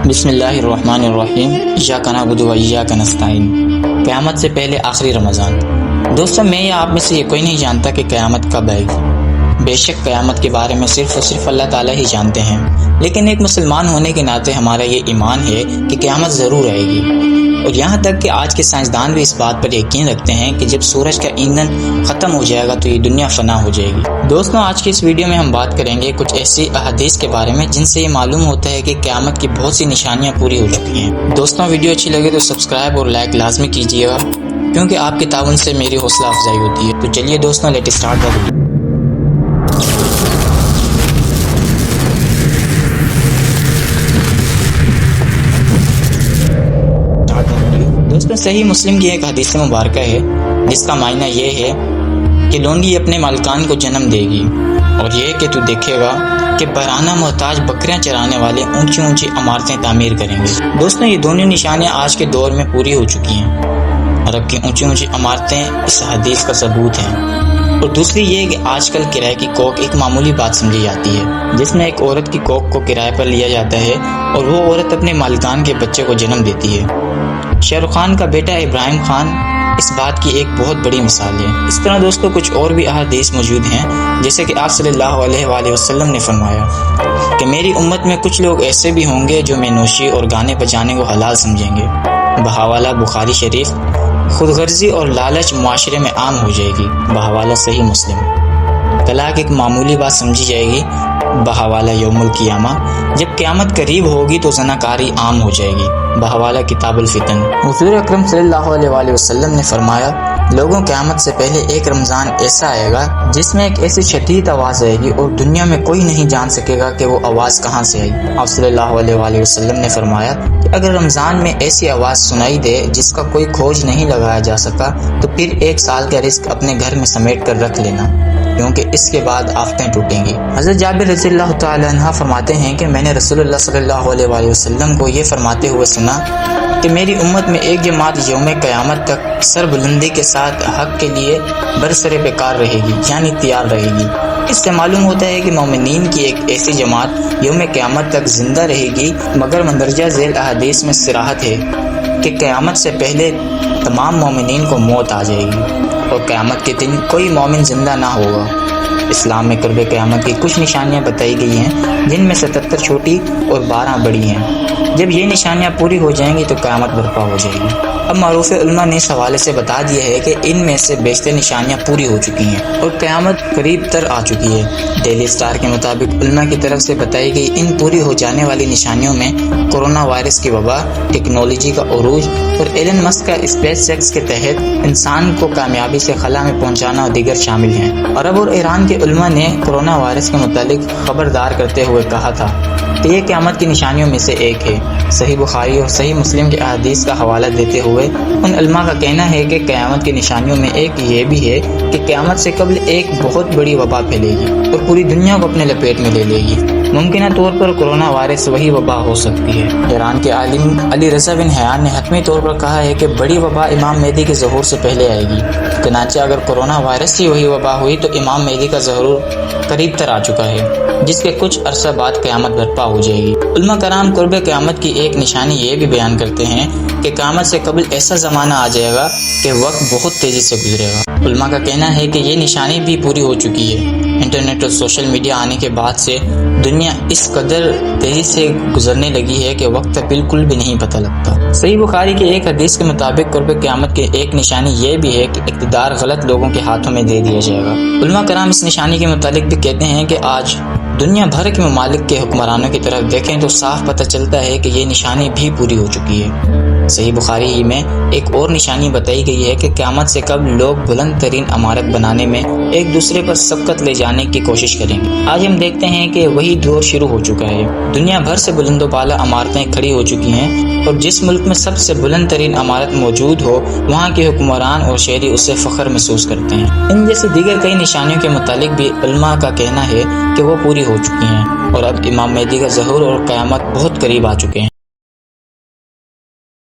بسم اللہ الرحمن الرحیم، ایاک نعبد و ایاک نستعین۔ قیامت سے پہلے آخری رمضان۔ دوستو، میں یا آپ میں سے یہ کوئی نہیں جانتا کہ قیامت کب آئے گی۔ بے شک قیامت کے بارے میں صرف اور صرف اللہ تعالیٰ ہی جانتے ہیں، لیکن ایک مسلمان ہونے کے ناطے ہمارا یہ ایمان ہے کہ قیامت ضرور آئے گی، اور یہاں تک کہ آج کے سائنسدان بھی اس بات پر یقین رکھتے ہیں کہ جب سورج کا ایندھن ختم ہو جائے گا تو یہ دنیا فنا ہو جائے گی۔ دوستوں، آج کی اس ویڈیو میں ہم بات کریں گے کچھ ایسی احادیث کے بارے میں جن سے یہ معلوم ہوتا ہے کہ قیامت کی بہت سی نشانیاں پوری ہو چکی ہیں۔ دوستوں، ویڈیو اچھی لگے تو سبسکرائب اور لائک لازمی کیجیے گا، کیونکہ آپ کے تعاون سے میری حوصلہ افزائی ہوتی ہے۔ تو چلیے دوستوں، لیٹ اسٹارٹ دا ویڈیو۔ دوستوں، صحیح مسلم کی ایک حدیث مبارکہ ہے جس کا معنی یہ ہے کہ لونڈی اپنے مالکان کو جنم دے گی، اور یہ کہ تو دیکھے گا کہ برہنہ محتاج بکریاں چرانے والے اونچی اونچی عمارتیں تعمیر کریں گے۔ دوستوں، یہ دونوں نشانیاں آج کے دور میں پوری ہو چکی ہیں۔ عرب کی اونچی اونچی عمارتیں اس حدیث کا ثبوت ہیں۔ اور دوسری یہ کہ آج کل کرائے کی کوک ایک معمولی بات سمجھی جاتی ہے، جس میں ایک عورت کی کوک کو کرائے پر لیا جاتا ہے اور وہ عورت اپنے مالکان کے بچے کو جنم دیتی ہے۔ شاہ رخ خان کا بیٹا ابراہیم خان اس بات کی ایک بہت بڑی مثال ہے۔ اس طرح دوستوں کچھ اور بھی احادیث موجود ہیں، جیسے کہ آپ صلی اللہ علیہ وآلہ وسلم نے فرمایا کہ میری امت میں کچھ لوگ ایسے بھی ہوں گے جو میں نوشی اور گانے بجانے کو حلال سمجھیں گے۔ بحوالہ بخاری شریف۔ خود غرضی اور لالچ معاشرے میں عام ہو جائے گی۔ بحوالہ صحیح مسلم۔ طلاق ایک معمولی بات سمجھی جائے گی۔ بحوالہ یوم القیامہ۔ جب قیامت قریب ہوگی تو زناکاری عام ہو جائے گی۔ بحوالہ کتاب الفتن۔ حضور اکرم صلی اللہ علیہ وآلہ وسلم نے فرمایا، لوگوں قیامت سے پہلے ایک رمضان ایسا آئے گا جس میں ایک ایسی شدید آواز آئے گی اور دنیا میں کوئی نہیں جان سکے گا کہ وہ آواز کہاں سے آئی۔ آپ صلی اللہ علیہ وآلہ وسلم نے فرمایا کہ اگر رمضان میں ایسی آواز سنائی دے جس کا کوئی کھوج نہیں لگایا جا سکا تو پھر 1 سال کا رزق اپنے گھر میں سمیٹ کر رکھ لینا، کیونکہ اس کے بعد آفتیں ٹوٹیں گی۔ حضرت جابر رضی اللہ تعالی عنہ فرماتے ہیں کہ میں نے رسول اللہ صلی اللہ علیہ وآلہ وسلم کو یہ فرماتے ہوئے سنا کہ میری امت میں ایک جماعت یوم قیامت تک سر بلندی کے ساتھ حق کے لیے برسر پیکار رہے گی، یعنی تیار رہے گی۔ اس سے معلوم ہوتا ہے کہ مومنین کی ایک ایسی جماعت یوم قیامت تک زندہ رہے گی، مگر مندرجہ ذیل احادیث میں صراحت ہے کہ قیامت سے پہلے تمام مومنین کو موت آ جائے گی اور قیامت کے دن کوئی مومن زندہ نہ ہوگا۔ اسلام میں قرب قیامت کی کچھ نشانیاں بتائی گئی ہیں، جن میں 77 چھوٹی اور 12 بڑی ہیں۔ جب یہ نشانیاں پوری ہو جائیں گی تو قیامت برپا ہو جائے گی۔ اب معروف علماء نے اس حوالے سے بتا دیا ہے کہ ان میں سے بیشتر نشانیاں پوری ہو چکی ہیں اور قیامت قریب تر آ چکی ہے۔ ڈیلی اسٹار کے مطابق علماء کی طرف سے بتائی گئی ان پوری ہو جانے والی نشانیوں میں کورونا وائرس کی وبا، ٹیکنالوجی کا عروج اور ایلن مسک کا اسپیس ایکس کے تحت انسان کو کامیابی سے خلا میں پہنچانا اور دیگر شامل ہیں۔ عرب اور ایران کے علماء نے کورونا وائرس کے متعلق خبردار کرتے ہوئے کہا تھا کہ یہ قیامت کی نشانیوں میں سے ایک ہے۔ صحیح بخاری اور صحیح مسلم کے احادیث کا حوالہ دیتے ہوئے ان علماء کا کہنا ہے کہ قیامت کی نشانیوں میں ایک یہ بھی ہے کہ قیامت سے قبل ایک بہت بڑی وبا پھیلے گی اور پوری دنیا کو اپنے لپیٹ میں لے لے گی۔ ممکنہ طور پر کورونا وائرس وہی وبا ہو سکتی ہے۔ ایران کے عالم علی رضا بن حیان نے حتمی طور پر کہا ہے کہ بڑی وبا امام مہدی کے ظہور سے پہلے آئے گی۔ چنانچہ اگر کورونا وائرس کی وہی وبا ہوئی تو امام مہدی کا ظہور قریب تر آ چکا ہے، جس کے کچھ عرصہ بعد قیامت برپا ہو جائے گی۔ علماء کرام قرب قیامت کی ایک نشانی یہ بھی بیان کرتے ہیں کہ قیامت سے قبل ایسا زمانہ آ جائے گا کہ وقت بہت تیزی سے گزرے گا۔ علماء کا کہنا ہے کہ یہ نشانی بھی پوری ہو چکی ہے۔ انٹرنیٹ اور سوشل میڈیا آنے کے بعد سے دنیا اس قدر تیزی سے گزرنے لگی ہے کہ وقت بالکل بھی نہیں پتہ لگتا۔ صحیح بخاری کے ایک حدیث کے مطابق قرب قیامت کے ایک نشانی یہ بھی ہے کہ اقتدار غلط لوگوں کے ہاتھوں میں دے دیا جائے گا۔ علماء کرام اس نشانی کے متعلق بھی کہتے ہیں کہ آج دنیا بھر کے ممالک کے حکمرانوں کی طرف دیکھیں تو صاف پتہ چلتا ہے کہ یہ نشانی بھی پوری ہو چکی ہے۔ صحیح بخاری ہی میں ایک اور نشانی بتائی گئی ہے کہ قیامت سے قبل لوگ بلند ترین عمارت بنانے میں ایک دوسرے پر سبقت لے جانے کی کوشش کریں گے۔ آج ہم دیکھتے ہیں کہ وہی دور شروع ہو چکا ہے۔ دنیا بھر سے بلند و بالا عمارتیں کھڑی ہو چکی ہیں، اور جس ملک میں سب سے بلند ترین عمارت موجود ہو وہاں کے حکمران اور شہری اس سے فخر محسوس کرتے ہیں۔ ان جیسی دیگر کئی نشانیوں کے متعلق بھی علماء کا کہنا ہے کہ وہ پوری ہو چکی ہیں، اور اب امام مہدی کا ظہور اور قیامت بہت قریب آ چکے ہیں۔